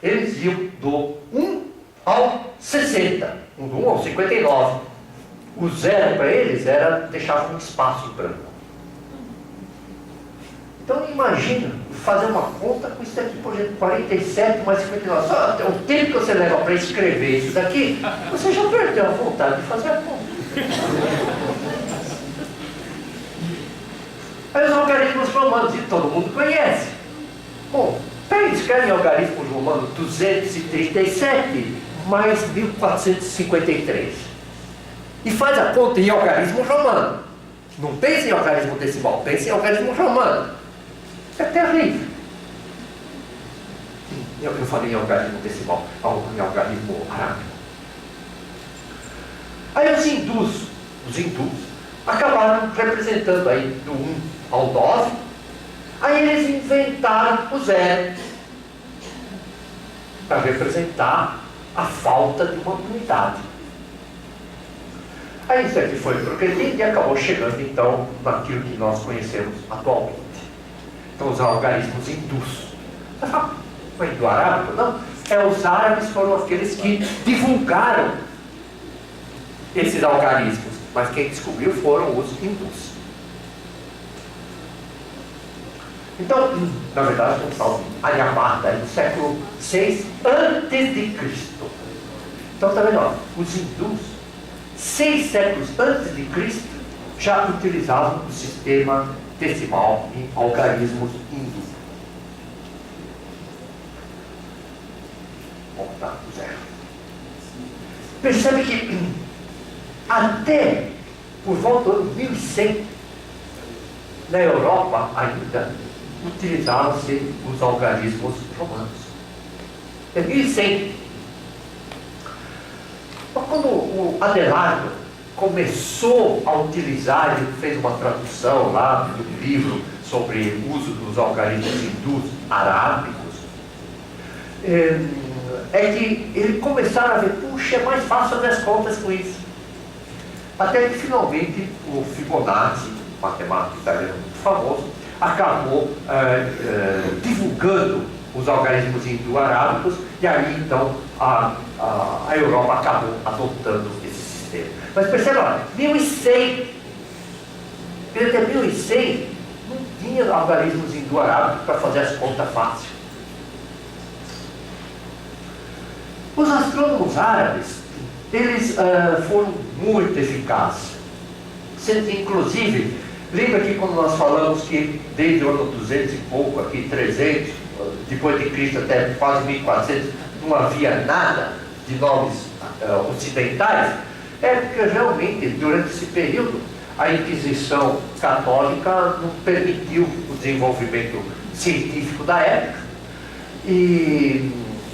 Eles iam do 1 ao 60. Do 1 ao 59. O 0 para eles era deixar um espaço branco. Então imagina fazer uma conta com isso aqui, por exemplo, 47 mais 59. Só o tempo que você leva para escrever isso daqui, você já perdeu a vontade de fazer a conta. Aí os algarismos romanos, e todo mundo conhece. Bom, peraí, escreve em algarismo romano 237 mais 1453. E faz a conta em algarismo romano. Não pense em algarismo decimal, pense em algarismo romano. É terrível. Eu falei em algarismo decimal, em algarismo arábico. Aí os hindus acabaram representando aí do 1 ao 9. Aí eles inventaram o 0 para representar a falta de uma unidade. Aí isso aqui foi progredindo e acabou chegando então naquilo que nós conhecemos atualmente. Então os algarismos hindus. Você fala, não é hindu arábico? Não. Os árabes foram aqueles que divulgaram esses algarismos, mas quem descobriu foram os hindus. Então, na verdade, um tal Aryabhata, no século VI a.C. Então, está vendo? Os hindus, 6 séculos antes de Cristo, já utilizavam o sistema decimal em algarismos hindus. Voltar para o 0. Percebe que até por volta do ano 1100, na Europa ainda, utilizavam-se os algarismos romanos. É 1100. Mas quando o Adelardo começou a utilizar, ele fez uma tradução lá do livro sobre o uso dos algarismos hindus arábicos, é que ele começaram a ver, puxa, é mais fácil fazer as contas com isso. Até que finalmente o Fibonacci, matemático italiano muito famoso, acabou divulgando os algarismos hindu-arábicos, e aí então a Europa acabou adotando esse sistema. Mas perceba, olha, 1100, até 1100 não tinha algarismos hindu-arábicos para fazer as contas fáceis. Os astrônomos árabes, eles foram muito eficazes. Inclusive, lembra que quando nós falamos que desde o ano 200 e pouco, aqui 300, depois de Cristo até quase 1400, não havia nada de nomes ocidentais? É porque realmente, durante esse período, a Inquisição Católica não permitiu o desenvolvimento científico da época, e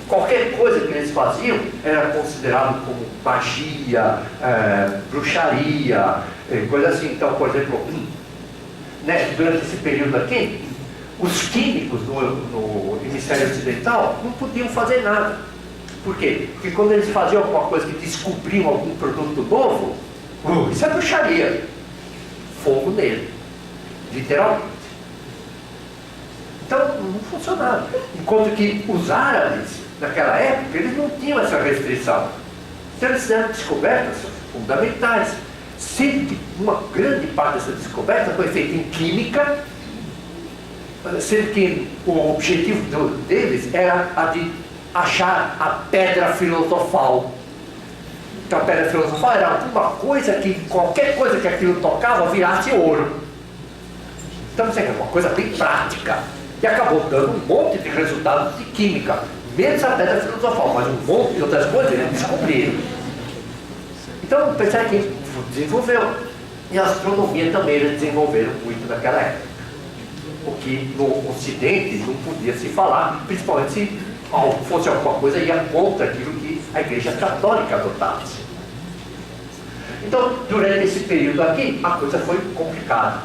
qualquer coisa que eles faziam era considerado como magia, bruxaria, coisa assim. Então, por exemplo, durante esse período aqui, os químicos no hemisfério ocidental não podiam fazer nada. Por quê? Porque quando eles faziam alguma coisa, que descobriam algum produto novo, isso é bruxaria. Fogo nele, literalmente. Então não funcionava. Enquanto que os árabes, naquela época, eles não tinham essa restrição. Então eles fizeram descobertas fundamentais. Sendo que uma grande parte dessa descoberta foi feita em química, sendo que o objetivo deles era a de achar a pedra filosofal. Então a pedra filosofal era alguma coisa que, qualquer coisa que aquilo tocava, virasse ouro. Então isso é uma coisa bem prática. E acabou dando um monte de resultados de química. Menos a pedra filosofal, mas um monte de outras coisas eles descobriram. Então percebe que desenvolveu. E a astronomia também eles desenvolveram muito naquela época. o que no Ocidente não podia se falar, principalmente se fosse alguma coisa ia contra aquilo que a Igreja Católica adotasse. Então, durante esse período aqui, a coisa foi complicada.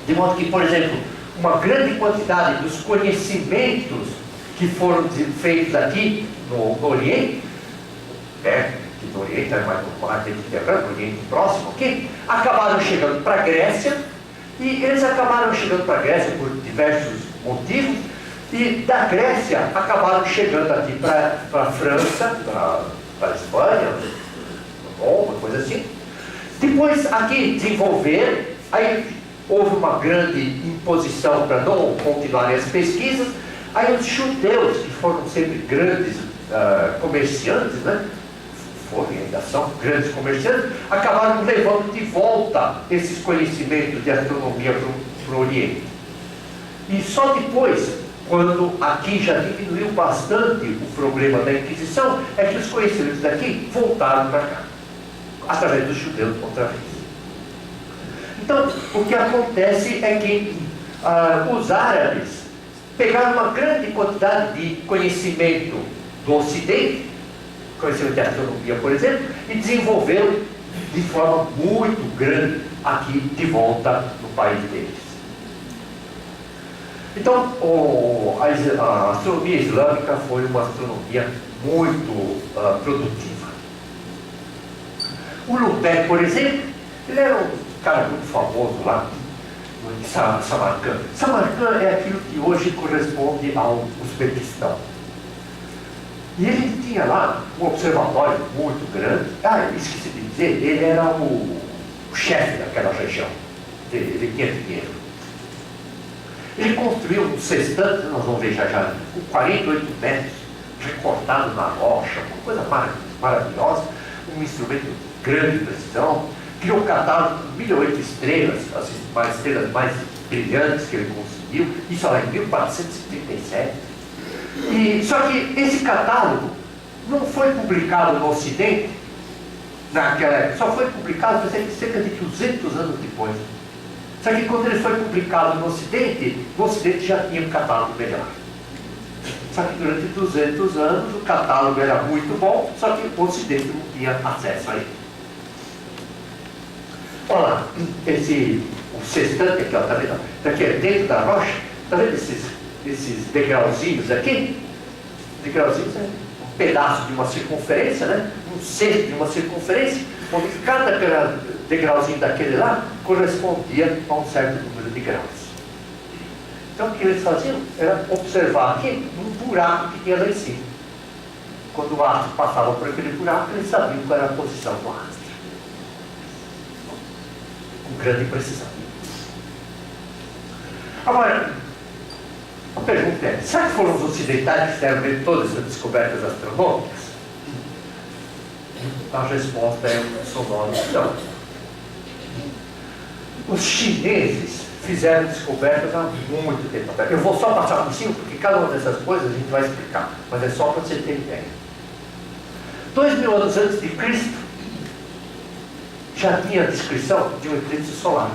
De modo que, por exemplo, uma grande quantidade dos conhecimentos que foram feitos aqui no Oriente, que no Oriente era mais Mediterrâneo, no Oriente Próximo, aqui, acabaram chegando para a Grécia, e eles acabaram chegando para a Grécia por diversos motivos, e da Grécia acabaram chegando aqui para a França, para a Espanha, uma coisa assim. Depois aqui desenvolveram, aí houve uma grande imposição para não continuarem as pesquisas, aí os judeus, que foram sempre grandes comerciantes, né? Ainda são grandes comerciantes, acabaram levando de volta esses conhecimentos de astronomia para o Oriente. E só depois, quando aqui já diminuiu bastante o problema da Inquisição, é que os conhecimentos daqui voltaram para cá, através dos judeus outra vez. Então, o que acontece é que os árabes pegaram uma grande quantidade de conhecimento do Ocidente, conhecimento de astronomia, por exemplo, e desenvolveram de forma muito grande aqui de volta no país deles. Então, a astronomia islâmica foi uma astronomia muito produtiva. O Lupé, por exemplo, ele era um cara muito famoso lá em Samarcã. Samarcã é aquilo que hoje corresponde ao Uzbequistão. E ele tinha lá um observatório muito grande. Esqueci de dizer, ele era o chefe daquela região. Ele tinha dinheiro. Ele construiu um sextante, nós vamos ver já, com 48 metros, recortado na rocha, uma coisa maravilhosa, um instrumento de grande precisão. Criou um catálogo com 1.008 estrelas, as estrelas mais brilhantes que ele conseguiu, isso lá em 1437. Só que esse catálogo não foi publicado no Ocidente naquela época, só foi publicado cerca de 200 anos depois. Só que quando ele foi publicado no Ocidente já tinha um catálogo melhor. Só que durante 200 anos o catálogo era muito bom, só que o Ocidente não tinha acesso a ele. Olha lá, o sextante aqui, ó, tá vendo? Daqui dentro da rocha, tá vendo esses degrauzinhos aqui? Degrauzinhos é um pedaço de uma circunferência, né? Um sexto de uma circunferência, onde cada degrauzinho daquele lá correspondia a um certo número de graus. Então o que eles faziam era observar aqui um buraco que tinha lá em cima. Quando o astro passava por aquele buraco, eles sabiam qual era a posição do astro. Com grande precisão. Agora, a pergunta é, será que foram os ocidentais que fizeram ver todas essas descobertas astronômicas? A resposta é um sonoro não. Os chineses fizeram descobertas há muito tempo atrás. Eu vou só passar por cima, porque cada uma dessas coisas a gente vai explicar, mas é só para você ter ideia. 2000 anos antes de Cristo, já tinha a descrição de um eclipse solar.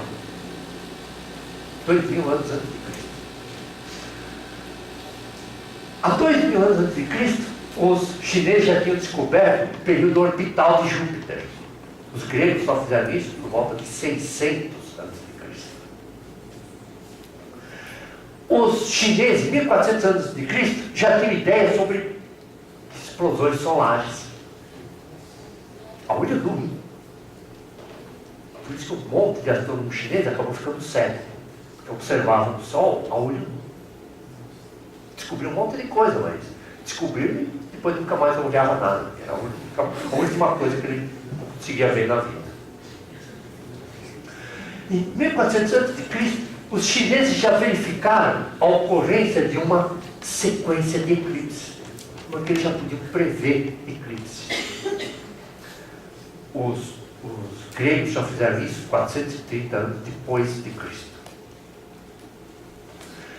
2000 anos antes de Cristo. Há 2000 anos antes de Cristo, os chineses já tinham descoberto o período orbital de Júpiter. Os gregos só fizeram isso por volta de 600 antes de Cristo. Os chineses, 1400 antes de Cristo, já tinham ideia sobre explosões solares. A olho nu. Por isso que um monte de astrônomos chineses acabou ficando cego. Porque observavam o Sol a olho nu. Descobriu um monte de coisa, mas descobriu e depois nunca mais olhava nada. Era a última coisa que ele conseguia ver na vida. Em 1400 a.C., os chineses já verificaram a ocorrência de uma sequência de eclipses, porque eles já podiam prever eclipses. Os gregos já fizeram isso 430 anos depois de Cristo.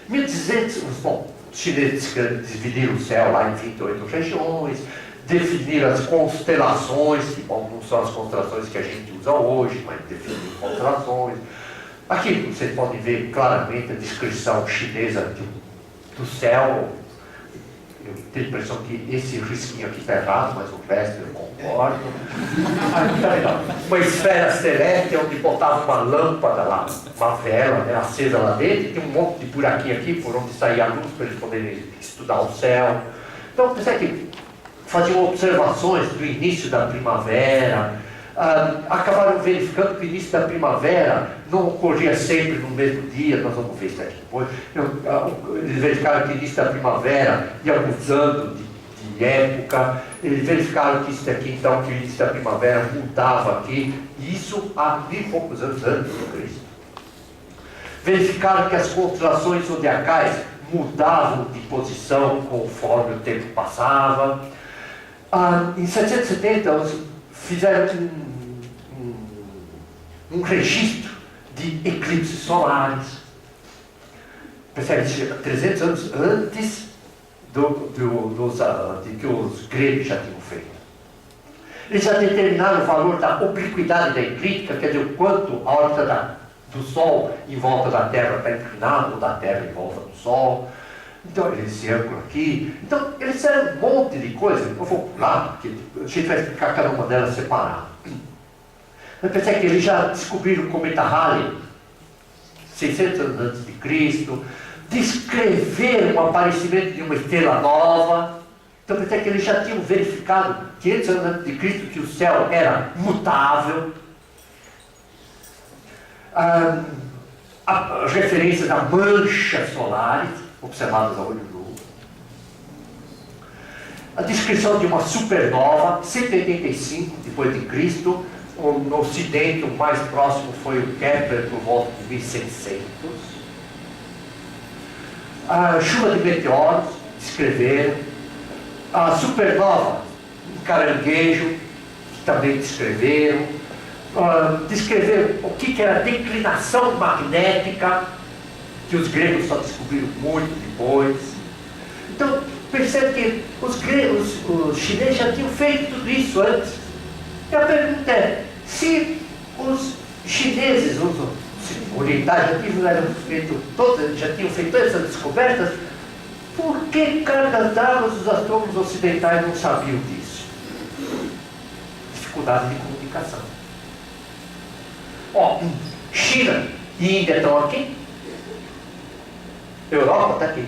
1200, bom, os chineses dividiram o céu lá em 28 regiões, definiram as constelações, que bom, não são as constelações que a gente usa hoje, mas definiram constelações, Aqui vocês podem ver claramente a descrição chinesa do céu. Eu tenho a impressão que esse risquinho aqui está errado, mas o resto eu concordo. Aqui tá legal. Uma esfera celeste onde botava uma lâmpada lá, uma vela, né, acesa lá dentro, e tem um monte de buraquinho aqui por onde saía a luz para eles poderem estudar o céu. Então, pensei que faziam observações do início da primavera. Acabaram verificando que o início da primavera não ocorria sempre no mesmo dia. Nós vamos ver isso aqui depois. Eles verificaram que o início da primavera ia mudando de época. Eles verificaram que isso aqui, então, que o início da primavera mudava aqui, e isso há 1000 e poucos anos antes de Cristo. Verificaram que as constelações zodiacais mudavam de posição conforme o tempo passava. Em 770, fizeram um registro de eclipses solares. Percebe? 300 anos antes de que os gregos já tinham feito. Eles já determinaram o valor da obliquidade da eclíptica, quer dizer, o quanto a órbita do Sol em volta da Terra está inclinada, ou da Terra em volta do Sol. Então, esse ângulo aqui. Então, eles fizeram um monte de coisa. Eu vou lá, porque a gente vai explicar cada uma delas separada. Eu pensei que eles já descobriram o cometa Halley, 600 anos antes de Cristo, descreveram o aparecimento de uma estrela nova. Então, eu pensei que eles já tinham verificado, 500 anos antes de Cristo, que o céu era mutável. As referências a manchas solares, observadas a olho nu. A descrição de uma supernova, 185 depois de Cristo. No Ocidente, o mais próximo foi o Kepler, por volta de 1600. A chuva de meteoros, descreveram. A supernova, em Caranguejo, que também descreveram. Descreveram o que era declinação magnética, que os gregos só descobriram muito depois. Então, percebe que os chineses já tinham feito tudo isso antes. E a pergunta é, se os chineses, os orientais, já tinham feito essas descobertas, por que cargas d'água os astrônomos ocidentais não sabiam disso? Dificuldade de comunicação. China e Índia estão aqui. Europa está aqui.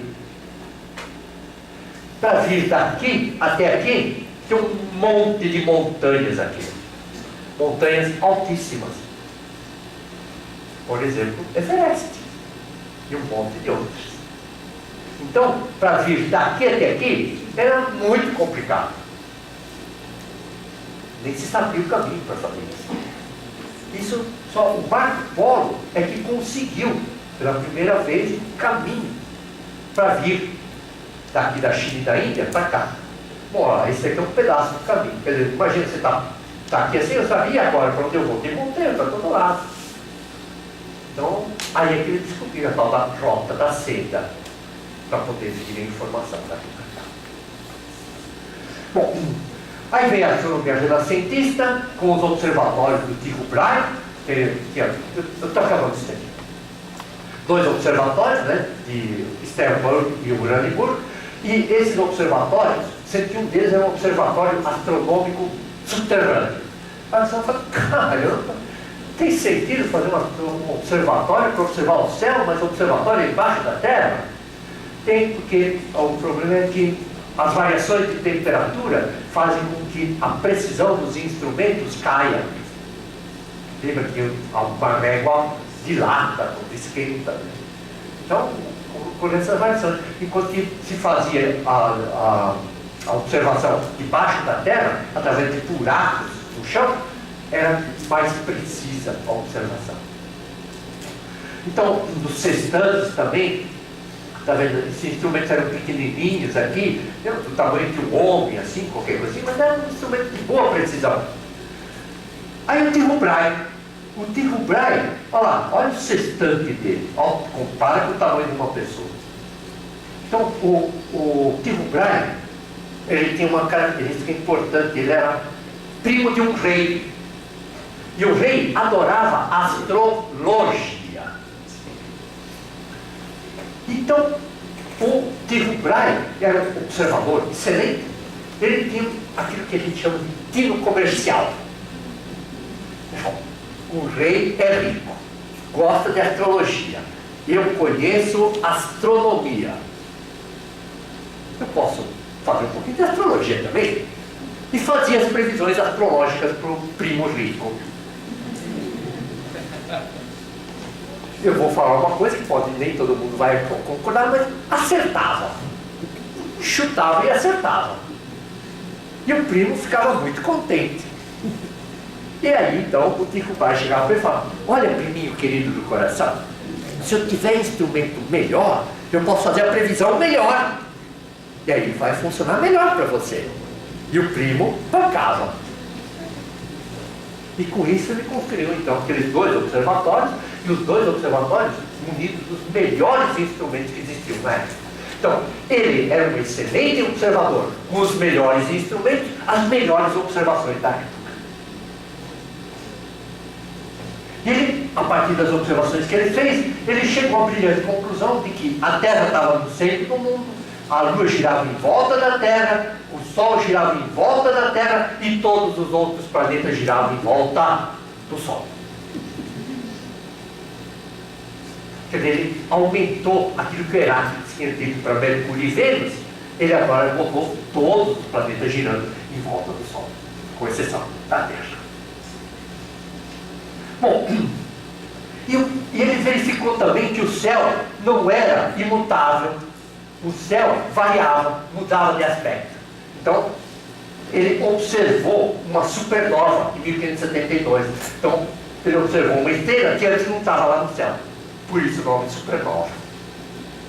Para vir daqui até aqui, tem um monte de montanhas aqui. Montanhas altíssimas. Por exemplo, Everest. E um monte de outras. Então, para vir daqui até aqui, era muito complicado. Nem se sabia o caminho para fazer isso. Só o Marco Polo é que conseguiu, pela primeira vez, um caminho para vir daqui da China e da Índia para cá. Bom, esse aqui é um pedaço do caminho. Quer dizer, imagina, você está aqui assim, eu sabia agora para onde eu vou. Tem montanha para todo lado. Então, aí é que eles descobriram a tal da rota da seda, para poder seguir a informação daqui para cá. Bom, aí vem a astronomia renascentista, com os observatórios do Tycho Brahe, eu estou acabando isso aqui. 2 observatórios, né, de Sternberg e Uraniborg, e esses observatórios, sendo que um deles é um observatório astronômico subterrâneo. Aí você fala, caramba, tem sentido fazer um observatório para observar o céu, mas o observatório é embaixo da Terra? Tem, porque o problema é que as variações de temperatura fazem com que a precisão dos instrumentos caia. Lembra que uma régua dilata, esquenta. Então, por essas variações, enquanto que se fazia a observação debaixo da Terra, através de buracos no chão, era mais precisa a observação. Então, nos sextantes também, tá vendo? Esses instrumentos eram pequenininhos aqui, do tamanho de um homem, assim, qualquer coisa assim, mas era um instrumento de boa precisão. Aí o Tycho Brahe. O Tycho Brahe, olha o sextante dele, compara com o tamanho de uma pessoa. Então, o Tycho Brahe, ele tinha uma característica importante, ele era primo de um rei. E o rei adorava astrologia. Então, o Tycho Brahe era um observador excelente. Ele tinha aquilo que a gente chama de tino comercial. O rei é rico, gosta de astrologia. Eu conheço astronomia. Eu posso fazer um pouquinho de astrologia também. E fazia as previsões astrológicas para o primo rico. Eu vou falar uma coisa que pode nem todo mundo vai concordar, mas acertava. Chutava e acertava. E o primo ficava muito contente. E aí, então, o Tycho Brahe chegava para ele e falava: olha, priminho querido do coração, se eu tiver instrumento melhor, eu posso fazer a previsão melhor. E aí vai funcionar melhor para você. E o primo bancava. E com isso ele construiu, então, aqueles 2 observatórios, e os 2 observatórios munidos dos melhores instrumentos que existiam na época. Então, ele era um excelente observador, com os melhores instrumentos, as melhores observações da época. E ele, a partir das observações que ele fez, ele chegou à brilhante conclusão de que a Terra estava no centro do mundo, a Lua girava em volta da Terra, o Sol girava em volta da Terra e todos os outros planetas giravam em volta do Sol. Quer dizer, ele aumentou aquilo que o Heráclito tinha dito para Mercúrio e Vênus, ele agora botou todos os planetas girando em volta do Sol, com exceção da Terra. Bom, e ele verificou também que o céu não era imutável, o céu variava, mudava de aspecto. Então, ele observou uma supernova em 1572. Então, ele observou uma estrela que antes não estava lá no céu. Por isso o nome de supernova.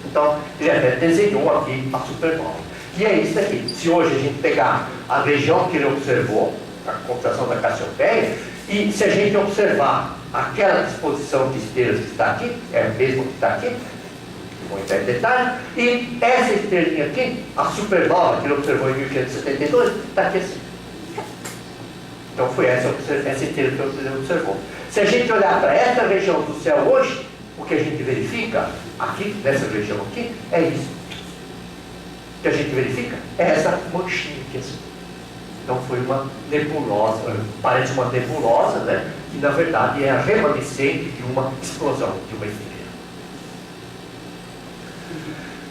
Então, ele até desenhou aqui a supernova. E é isso aqui. Se hoje a gente pegar a região que ele observou, a constelação da Cassiopeia, e se a gente observar aquela disposição de estrelas que está aqui, é o mesmo que está aqui, vou entrar em detalhe, e essa estrelinha aqui, a supernova que ele observou em 1572, está aqui assim. Então foi essa estrela que ele observou. Se a gente olhar para essa região do céu hoje, o que a gente verifica aqui, nessa região aqui, é isso. O que a gente verifica é essa manchinha aqui assim. Então foi uma nebulosa, parece uma nebulosa, né? Que na verdade é a remanescente de uma explosão, de uma estrela.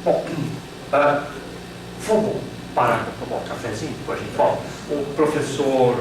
Bom, vamos parar para tomar um cafezinho, depois a gente volta. O professor